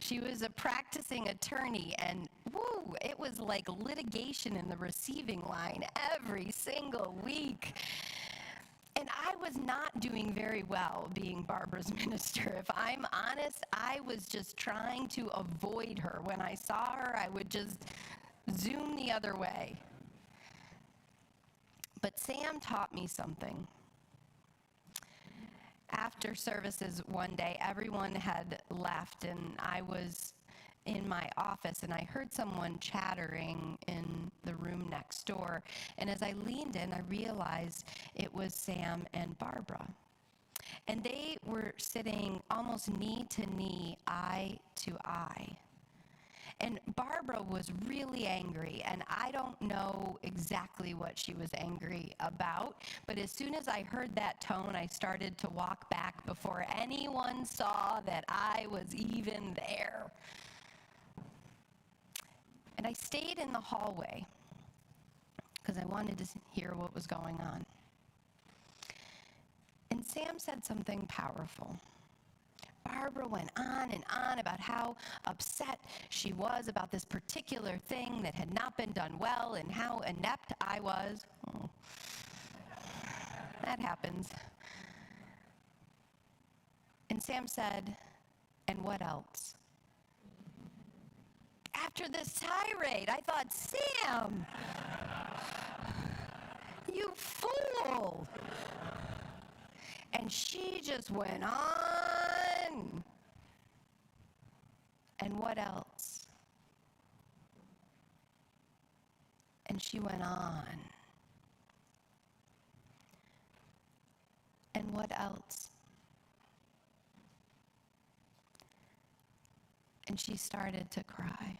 She was a practicing attorney, and woo, it was like litigation in the receiving line every single week. And I was not doing very well being Barbara's minister. If I'm honest, I was just trying to avoid her. When I saw her, I would just zoom the other way. But Sam taught me something. After services one day, everyone had left, and I was in my office, and I heard someone chattering in the room next door. And as I leaned in, I realized it was Sam and Barbara. And they were sitting almost knee to knee, eye to eye. And Barbara was really angry, and I don't know exactly what she was angry about, but as soon as I heard that tone, I started to walk back before anyone saw that I was even there. And I stayed in the hallway because I wanted to hear what was going on. And Sam said something powerful. Barbara went on and on about how upset she was about this particular thing that had not been done well and how inept I was. Oh, that happens. And Sam said, "And what else?" After this tirade, I thought, Sam, you fool. And she just went on. And what else? And she went on. And what else? And she started to cry.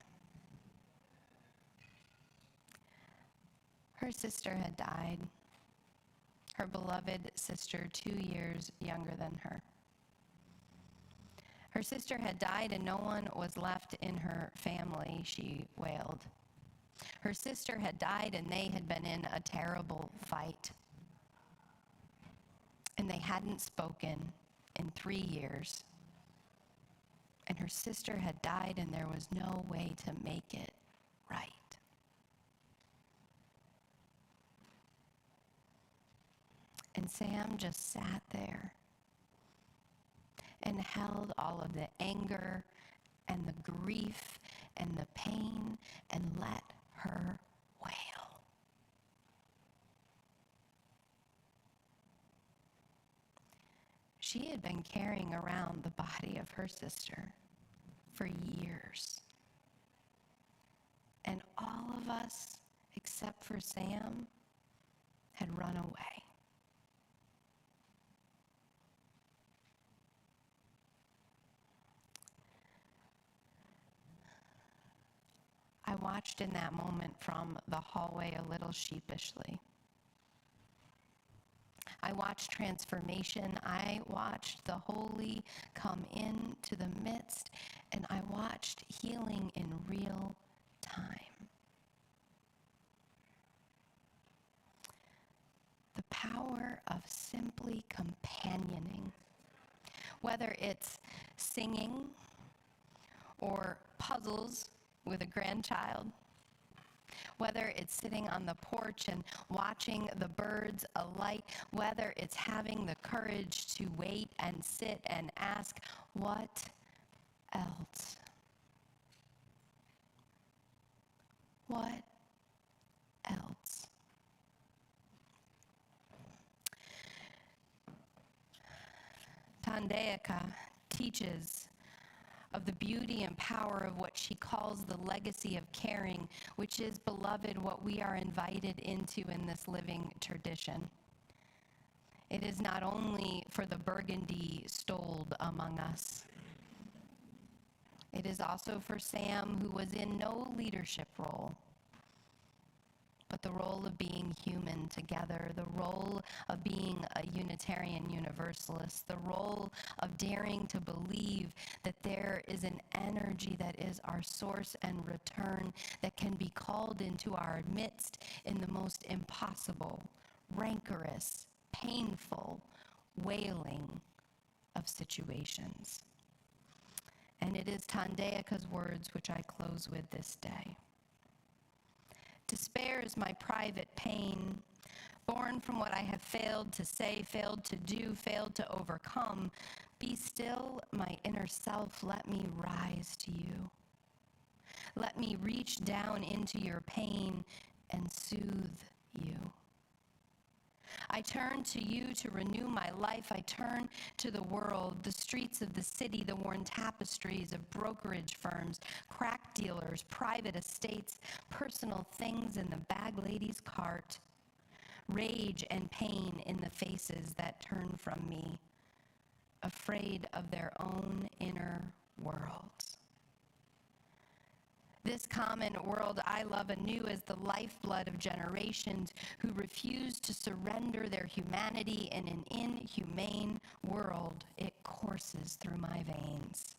Her sister had died. Her beloved sister, 2 years younger than her. Her sister had died and no one was left in her family, she wailed. Her sister had died and they had been in a terrible fight. And they hadn't spoken in 3 years. And her sister had died and there was no way to make it right. And Sam just sat there and held all of the anger and the grief and the pain and let her wail. She had been carrying around the body of her sister for years. And all of us, except for Sam, had run away. I watched in that moment from the hallway a little sheepishly. I watched transformation. I watched the holy come into the midst, and I watched healing in real time. The power of simply companioning, whether it's singing or puzzles with a grandchild, whether it's sitting on the porch and watching the birds alight, whether it's having the courage to wait and sit and ask, what else? what else? Tandayaka teaches of the beauty and power of what she calls the legacy of caring, which is, beloved, what we are invited into in this living tradition. It is not only for the burgundy stoled among us. It is also for Sam, who was in no leadership role, but the role of being human together, the role of being a Unitarian Universalist, the role of daring to believe that there is an energy that is our source and return that can be called into our midst in the most impossible, rancorous, painful, wailing of situations. And it is Tandayaka's words which I close with this day. Despair is my private pain, born from what I have failed to say, failed to do, failed to overcome. Be still, my inner self, let me rise to you. Let me reach down into your pain and soothe you. I turn to you to renew my life. I turn to the world, the streets of the city, the worn tapestries of brokerage firms, crack dealers, private estates, personal things in the bag lady's cart, rage and pain in the faces that turn from me, afraid of their own inner worlds. This common world I love anew is the lifeblood of generations who refuse to surrender their humanity in an inhumane world. It courses through my veins.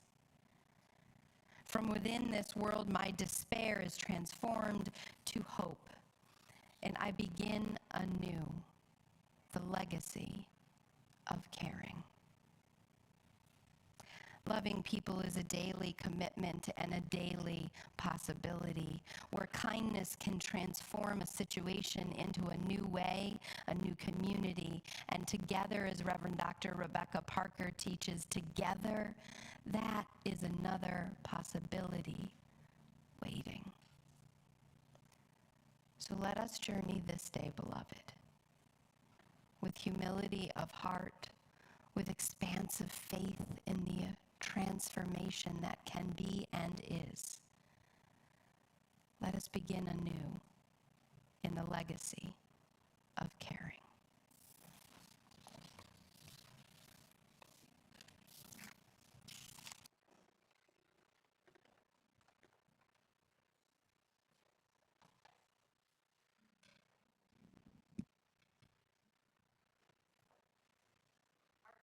From within this world, my despair is transformed to hope, and I begin anew the legacy of caring. Loving people is a daily commitment and a daily possibility where kindness can transform a situation into a new way, a new community. And together, as Reverend Dr. Rebecca Parker teaches, together, that is another possibility waiting. So let us journey this day, beloved, with humility of heart, with expansive faith in the transformation that can be and is. Let us begin anew in the legacy of caring.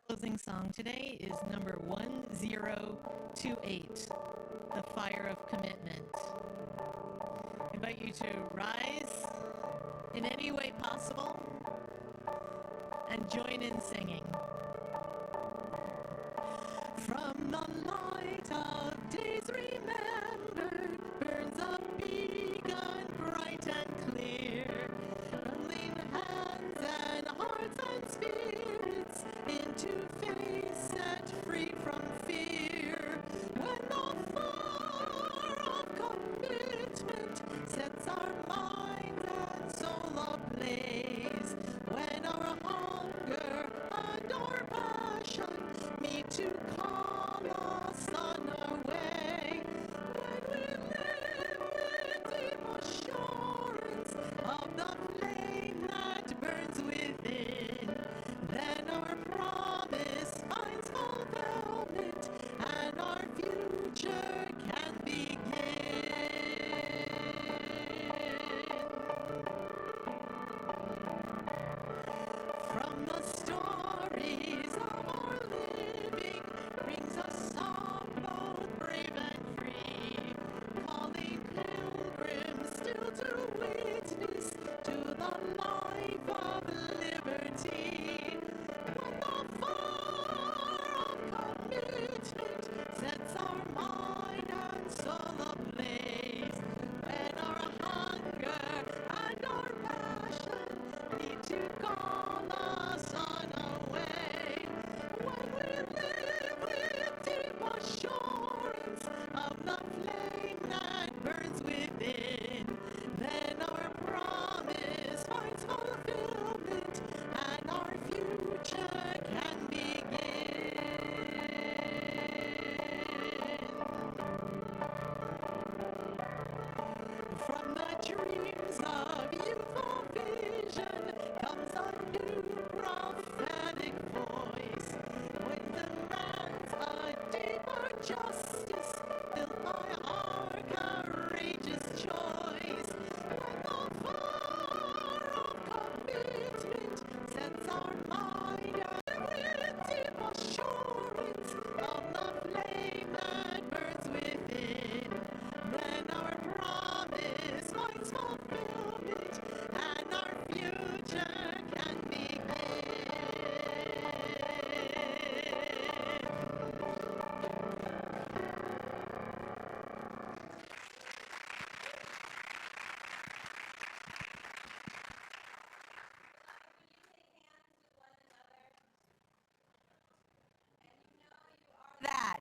Closing song today is number 1028, The Fire of Commitment. I invite you to rise in any way possible and join in singing. From the light of days remembered burns a beacon bright and clear, hurling hands and hearts and spirits into faith set free from fear. When the fire of commitment sets our mind and soul ablaze, when our hunger and our passion meet to call us on our way, when we live with deep assurance of the flame that burns within, then our promise finds fulfillment and our future can begin. From the stories of our living brings a song both brave and free, calling pilgrims still to witness to the life of liberty. When the fire of commitment sets our mind and soul ablaze, when our hunger and our passion need to call us on our way, when we live with deep assurance of the flame that burns within,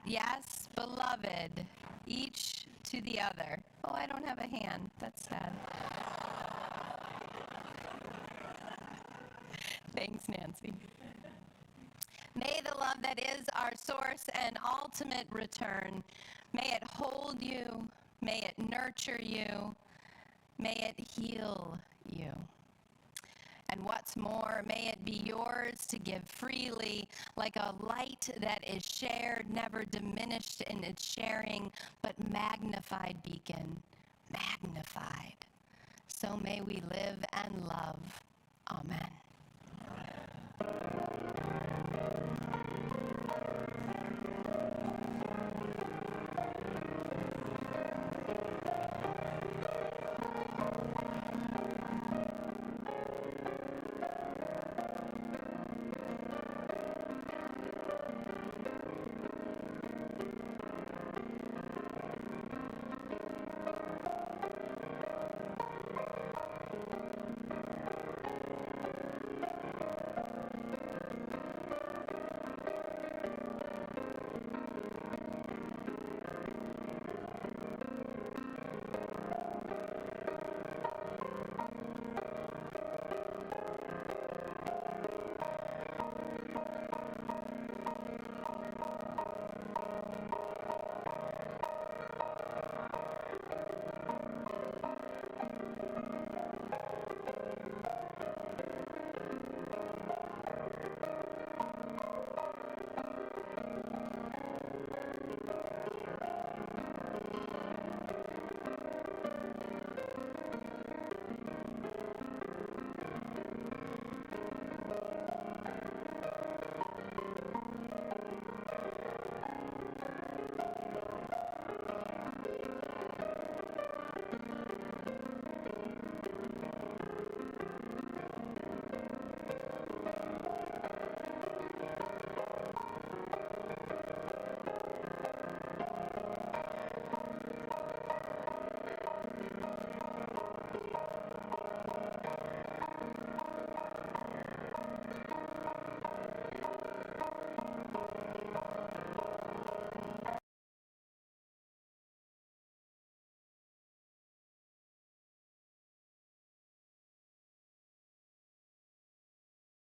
Yes, beloved, each to the other. Oh, I don't have a hand. That's sad. Thanks, Nancy. May the love that is our source and ultimate return, may it hold you, may it nurture you, may it heal you. And what's more, may it be yours to give freely, like a light that is shared, never diminished in its sharing, but magnified beacon, magnified. So may we live and love. Amen.